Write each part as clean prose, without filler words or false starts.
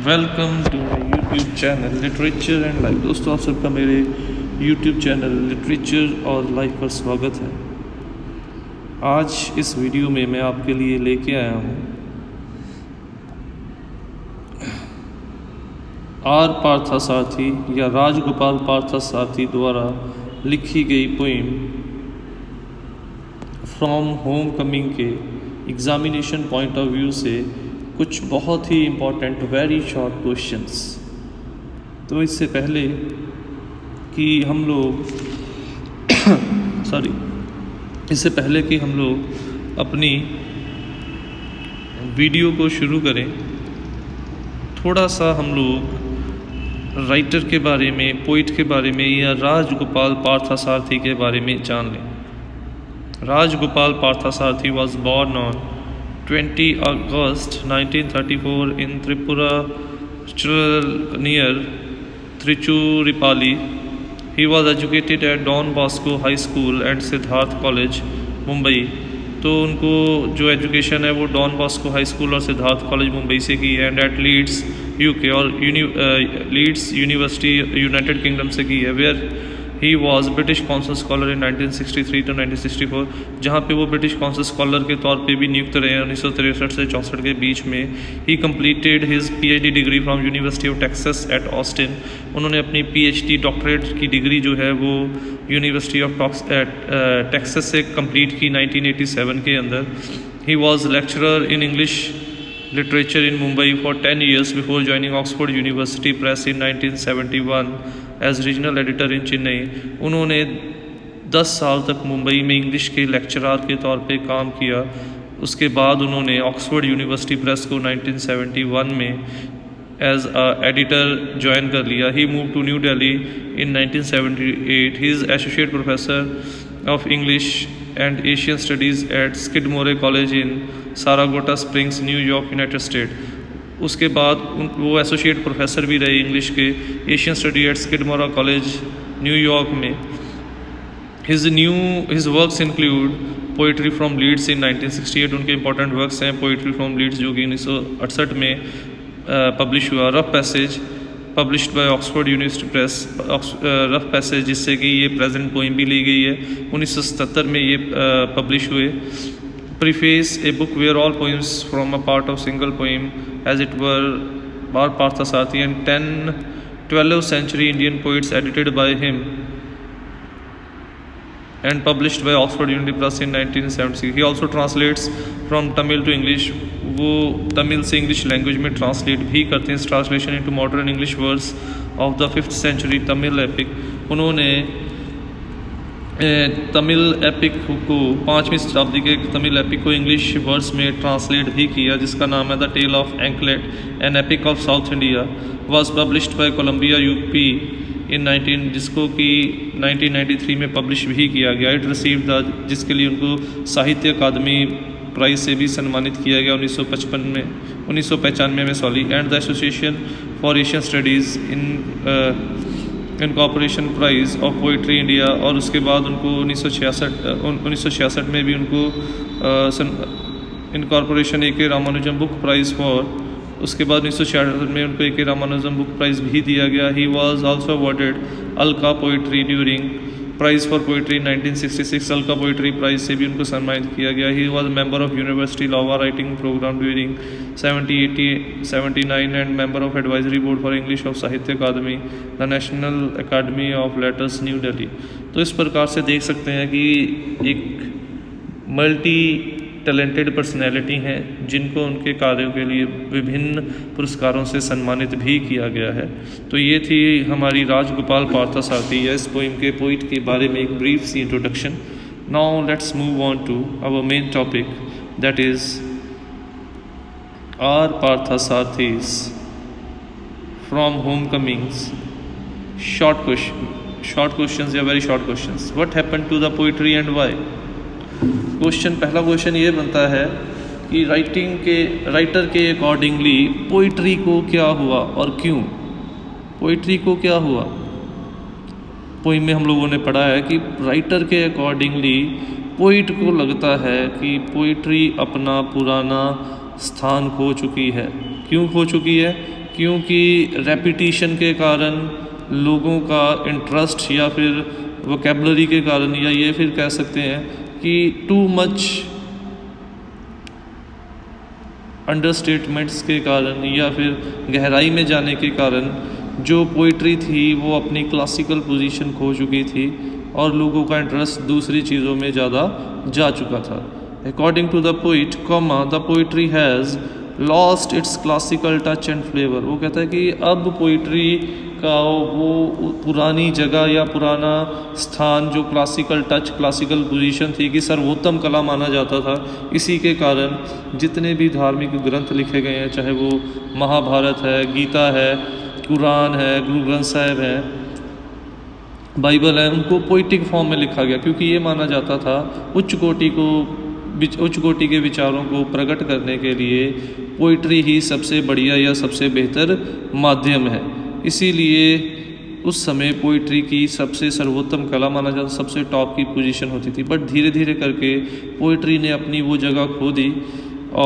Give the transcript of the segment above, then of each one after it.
Welcome to my YouTube channel literature and life. दोस्तों, आप सबका मेरे यूट्यूब चैनल लिटरेचर और लाइफ पर स्वागत है। आज इस वीडियो में मैं आपके लिए लेके आया हूँ आर पार्थसारथी या राजगोपाल पार्थसारथी द्वारा लिखी गई पोइम फ्रॉम होम कमिंग के एग्ज़ामिनेशन पॉइंट ऑफ व्यू से कुछ बहुत ही इम्पॉर्टेंट वेरी शॉर्ट क्वेश्चंस। तो इससे पहले कि हम लोग अपनी वीडियो को शुरू करें, थोड़ा सा हम लोग राइटर के बारे में, पोइट के बारे में या राजगोपाल पार्थसारथी के बारे में जान लें। Rajagopal Parthasarathi was born on 20 August 1934 in Tripura near Trichuripalli. He was educated at Don Bosco High School and Siddharth College, Mumbai. तो उनको जो एजुकेशन है वो डॉन बॉस्को हाई स्कूल और सिद्धार्थ कॉलेज मुंबई से की है, एंड एट लीड्स यूके और लीड्स यूनिवर्सिटी यूनाइटेड किंगडम से की है, where he was British Council scholar in 1963 to 1964, जहाँ पे वो ब्रिटिश काउंसिल स्कॉलर के तौर पे भी नियुक्त रहे 1963 से 64 के बीच में। He completed his PhD degree from University of Texas at Austin. उन्होंने अपनी PhD डॉक्टरेट की डिग्री जो है वो यूनिवर्सिटी ऑफ टेक्सास से कंप्लीट की 1987 के अंदर। He was lecturer in English literature in Mumbai for 10 years before joining Oxford University Press in 1971 as regional editor in Chennai. उन्होंने 10 साल तक मुंबई में इंग्लिश के लेक्चरार के तौर पे काम किया। उसके बाद उन्होंने ऑक्सफोर्ड यूनिवर्सिटी प्रेस को 1971 में एज एडिटर ज्वाइन कर लिया। He move to New Delhi in 1978। He is associate professor of English and Asian studies at Skidmore college in Saratoga Springs, New York, United State. उसके बाद वो एसोसिएट प्रोफेसर भी रहे English के Asian study at Skidmore college, New York में। His works include poetry from Leeds in 1968। उनके important works हैं poetry from Leeds जो कि 1968 में पब्लिश हुआ। Rough passage published bye Oxford University press, rough passage जिससे कि ये प्रेजेंट पोइम भी ली गई है, 1977 में ये पब्लिश हुए। Preface, a book where all poems from a part of single poem as it were by Parthasarathi and 12th century Indian poets edited by him and published by Oxford University Press in 1976. He also translates from Tamil to English. वो तमिल से English language में translate भी करते हैं। Translation into modern English words of the 5th century Tamil epic. उन्होंने Tamil epic को 5वीं शताब्दी के तमिल एपिक को इंग्लिश वर्ड्स में ट्रांसलेट भी किया, जिसका नाम है the tale of anklet, an epic of South India. Was published by Columbia UP in जिसको कि 1993 में पब्लिश भी किया गया। इट रिसीव द जिसके लिए उनको साहित्य अकादमी प्राइज़ से भी सम्मानित किया गया 1995 में sorry, and the association for Asian studies incorporation prize of poetry India. और उसके बाद उनको 1966 में भी उनको incorporation A.K. Ramanujam book prize for, उसके बाद 1966 में उनको A.K. रामानुजम बुक प्राइज़ भी दिया गया। He was also awarded Ulka poetry during prize for poetry 1966। Ulka poetry prize से भी उनको सम्मानित किया गया। He was member of University Iowa writing program during 79 and member of advisory board for English of Sahitya Akademi, the National Academy of Letters, New Delhi. तो इस प्रकार से देख सकते हैं कि एक मल्टी टैलेंटेड पर्सनैलिटी हैं जिनको उनके कार्यों के लिए विभिन्न पुरस्कारों से सम्मानित भी किया गया है। तो ये थी हमारी राजगोपाल पार्थसारथी या इस पोइम के पोइट के बारे में एक ब्रीफ सी introduction. Now let's move on to our main topic, that is R Parthasarathy's from homecomings. Short questions या very short questions. What happened to the poetry and why? पहला क्वेश्चन ये बनता है कि राइटर के अकॉर्डिंगली पोइट्री को क्या हुआ और क्यों? पोइट्री को क्या हुआ? पोइम में हम लोगों ने पढ़ा है कि राइटर के अकॉर्डिंगली पोइट को लगता है कि पोइट्री अपना पुराना स्थान खो चुकी है। क्यों खो चुकी है? क्योंकि रेपिटिशन के कारण लोगों का इंटरेस्ट या फिर वोकेबलरी के कारण, या ये फिर कह सकते हैं कि टू मच अंडरस्टेटमेंट्स के कारण या फिर गहराई में जाने के कारण जो पोइट्री थी वो अपनी क्लासिकल पोजीशन खो चुकी थी और लोगों का इंटरेस्ट दूसरी चीज़ों में ज़्यादा जा चुका था। According to the poet comma the poetry has lost its classical touch and flavour. वो कहता है कि अब पोइट्री का वो पुरानी जगह या पुराना स्थान जो क्लासिकल टच, क्लासिकल पोजीशन थी कि सर्वोत्तम कला माना जाता था, इसी के कारण जितने भी धार्मिक ग्रंथ लिखे गए हैं, चाहे वो महाभारत है, गीता है, कुरान है, गुरु ग्रंथ साहिब है, बाइबल है, उनको पोइटिक फॉर्म में लिखा गया क्योंकि ये माना जाता था उच्च कोटि के विचारों को प्रकट करने के लिए पोइट्री ही सबसे बढ़िया या सबसे बेहतर माध्यम है। इसीलिए उस समय पोइट्री की सबसे सर्वोत्तम कला माना जाता, सबसे टॉप की पोजीशन होती थी। बट धीरे धीरे करके पोइट्री ने अपनी वो जगह खो दी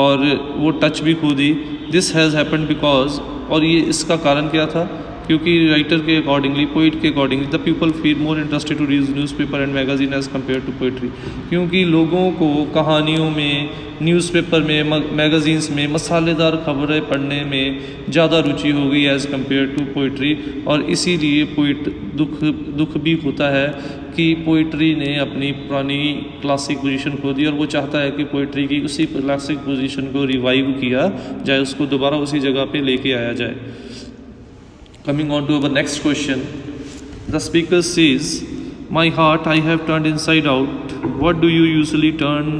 और वो टच भी खो दी। दिस हैज़ हैपेंड बिकॉज, और ये इसका कारण क्या था, क्योंकि राइटर के अकॉर्डिंगली, पोइट के accordingly, the people feel more interested to read newspaper and magazine as compare to poetry. क्योंकि लोगों को कहानियों में, न्यूज़पेपर में, मैगजीन्स में मसालेदार खबरें पढ़ने में ज़्यादा रुचि हो गई एज़ कम्पेयर टू पोइट्री। और इसीलिए दुख भी होता है कि पोइट्री ने अपनी पुरानी क्लासिक पोजीशन खो दी और वो चाहता है कि पोइट्री की उसी क्लासिक पोजीशन को रिवाइव किया जाए, उसको दोबारा उसी जगह पे लेके आया जाए। Coming on to our next question, the speaker says, "My heart I have turned inside out. What do you usually turn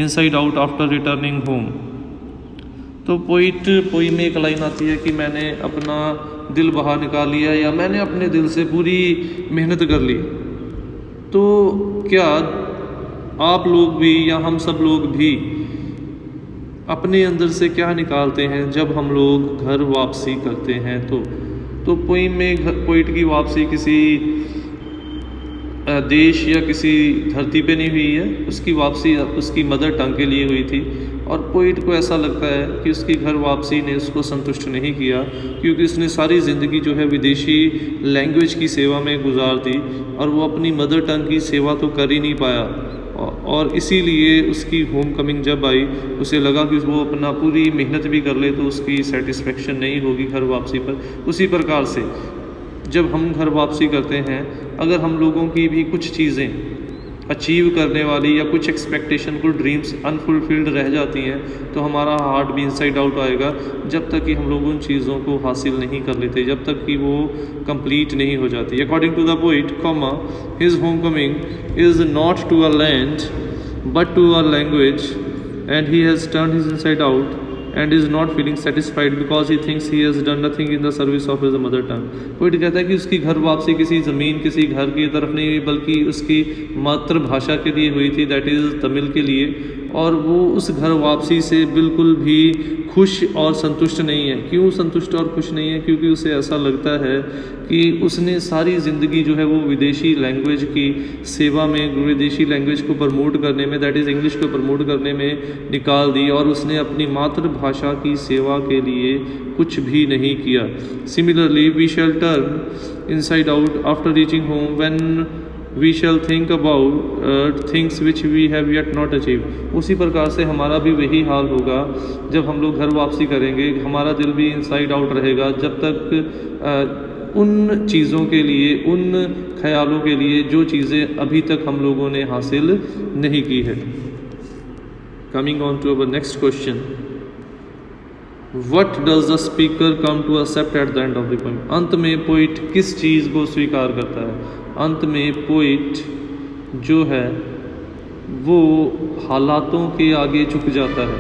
inside out after returning home?" तो पोइम में एक लाइन आती है कि मैंने अपना दिल बाहर निकाल लिया या मैंने अपने दिल से पूरी मेहनत कर ली। तो क्या आप लोग भी या हम सब लोग भी अपने अंदर से क्या निकालते हैं जब हम लोग घर वापसी करते हैं? तो पोइम में पोइट की वापसी किसी देश या किसी धरती पे नहीं हुई है, उसकी वापसी उसकी मदर टंग के लिए हुई थी। और पोइट को ऐसा लगता है कि उसकी घर वापसी ने उसको संतुष्ट नहीं किया, क्योंकि उसने सारी ज़िंदगी जो है विदेशी लैंग्वेज की सेवा में गुजार दी और वो अपनी मदर टंग की सेवा तो कर ही नहीं पाया। और इसीलिए उसकी होम कमिंग जब आई, उसे लगा कि वो अपना पूरी मेहनत भी कर ले तो उसकी सेटिस्फेक्शन नहीं होगी घर वापसी पर। उसी प्रकार से जब हम घर वापसी करते हैं, अगर हम लोगों की भी कुछ चीज़ें अचीव करने वाली या कुछ एक्सपेक्टेशन, कुछ ड्रीम्स अनफुलफिल्ड रह जाती हैं, तो हमारा हार्ट भी इनसाइड आउट आएगा जब तक कि हम लोग उन चीज़ों को हासिल नहीं कर लेते, जब तक कि वो कंप्लीट नहीं हो जाती। According to the poet comma, his home coming is not to a land but to a language and he has turn his inside out and is not feeling satisfied because he thinks he has done nothing in the service of his mother tongue। Poet कहता है कि उसकी घर वापसी किसी ज़मीन, किसी घर की तरफ नहीं हुई, बल्कि उसकी मातृभाषा के लिए हुई थी, दैट इज़ तमिल के लिए। और वो उस घर वापसी से बिल्कुल भी खुश और संतुष्ट नहीं है। क्यों संतुष्ट और खुश नहीं है? क्योंकि उसे ऐसा लगता है कि उसने सारी ज़िंदगी जो है वो विदेशी लैंग्वेज की सेवा में, विदेशी लैंग्वेज को प्रमोट करने में, दैट इज़ इंग्लिश को प्रमोट करने में निकाल दी, और उसने अपनी मातृभाषा की सेवा के लिए कुछ भी नहीं किया। Similarly we shall turn inside out after reaching home when we shall think about things which we have yet not achieved। उसी प्रकार से हमारा भी वही हाल होगा जब हम लोग घर वापसी करेंगे, हमारा दिल भी इनसाइड आउट रहेगा जब तक उन चीज़ों के लिए, उन ख्यालों के लिए जो चीज़ें अभी तक हम लोगों ने हासिल नहीं की है। Coming on to our next question, what does the speaker come to accept at the end of the poem. अंत में पोइट किस चीज़ को स्वीकार करता है? अंत में पोइट जो है वो हालातों के आगे झुक जाता है।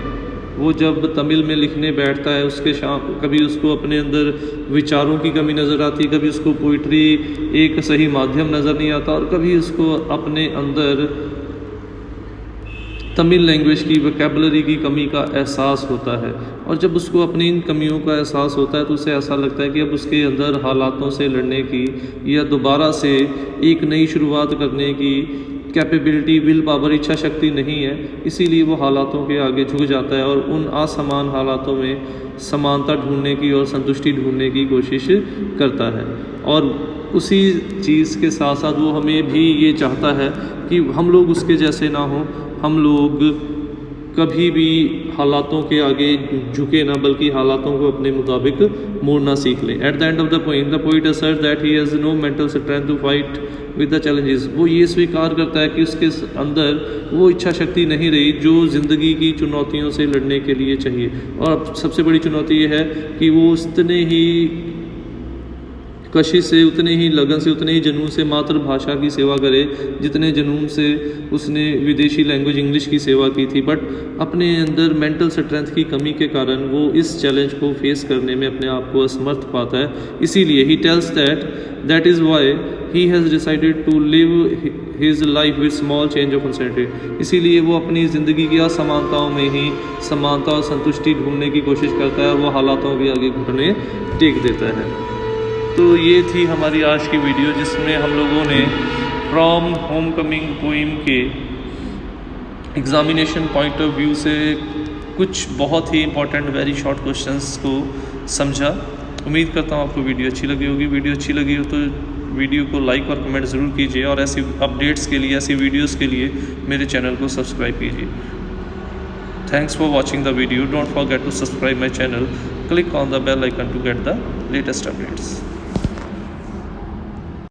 वो जब तमिल में लिखने बैठता है, उसके कभी उसको अपने अंदर विचारों की कमी नज़र आती, कभी उसको पोइट्री एक सही माध्यम नज़र नहीं आता, और कभी उसको अपने अंदर तमिल लैंग्वेज की वोकैबुलरी की कमी का एहसास होता है। और जब उसको अपनी इन कमियों का एहसास होता है तो उसे ऐसा लगता है कि अब उसके अंदर हालातों से लड़ने की या दोबारा से एक नई शुरुआत करने की कैपेबिलिटी, विल पावर, इच्छा शक्ति नहीं है, इसीलिए वो हालातों के आगे झुक जाता है और उन असमान हालातों में समानता ढूंढने की और संतुष्टि ढूंढने की कोशिश करता है। और उसी चीज़ के साथ साथ वो हमें भी ये चाहता है कि हम लोग उसके जैसे ना हों, हम लोग कभी भी हालातों के आगे झुके ना, बल्कि हालातों को अपने मुताबिक मोड़ना सीख लें। At the end of the poet assert that he has no mental strength to fight with the challenges. वो ये स्वीकार करता है कि उसके अंदर वो इच्छा शक्ति नहीं रही जो ज़िंदगी की चुनौतियों से लड़ने के लिए चाहिए। और सबसे बड़ी चुनौती ये है कि वो उतने ही कशिश से, उतने ही लगन से, उतने ही जुनून से मातृभाषा की सेवा करे जितने जुनून से उसने विदेशी लैंग्वेज इंग्लिश की सेवा की थी। बट अपने अंदर मेंटल स्ट्रेंथ की कमी के कारण वो इस चैलेंज को फेस करने में अपने आप को असमर्थ पाता है। इसीलिए he tells that is why he has decided to live his life with small change of uncertainty. इसीलिए वो अपनी ज़िंदगी की असमानताओं में ही समानता और संतुष्टि ढूंढने की कोशिश करता है और वो हालातों के आगे घुटने टेक देता है। तो ये थी हमारी आज की वीडियो, जिसमें हम लोगों ने फ्रॉम होम कमिंग पोइम के एग्ज़ामिनेशन पॉइंट ऑफ व्यू से कुछ बहुत ही इंपॉर्टेंट वेरी शॉर्ट क्वेश्चंस को समझा। उम्मीद करता हूँ आपको वीडियो अच्छी लगी होगी। वीडियो अच्छी लगी हो तो वीडियो को लाइक और कमेंट ज़रूर कीजिए, और ऐसी अपडेट्स के लिए, ऐसी वीडियोज़ के लिए मेरे चैनल को सब्सक्राइब कीजिए। Thanks for watching the video. Don't forget to subscribe my channel. Click on the bell icon to get the latest updates.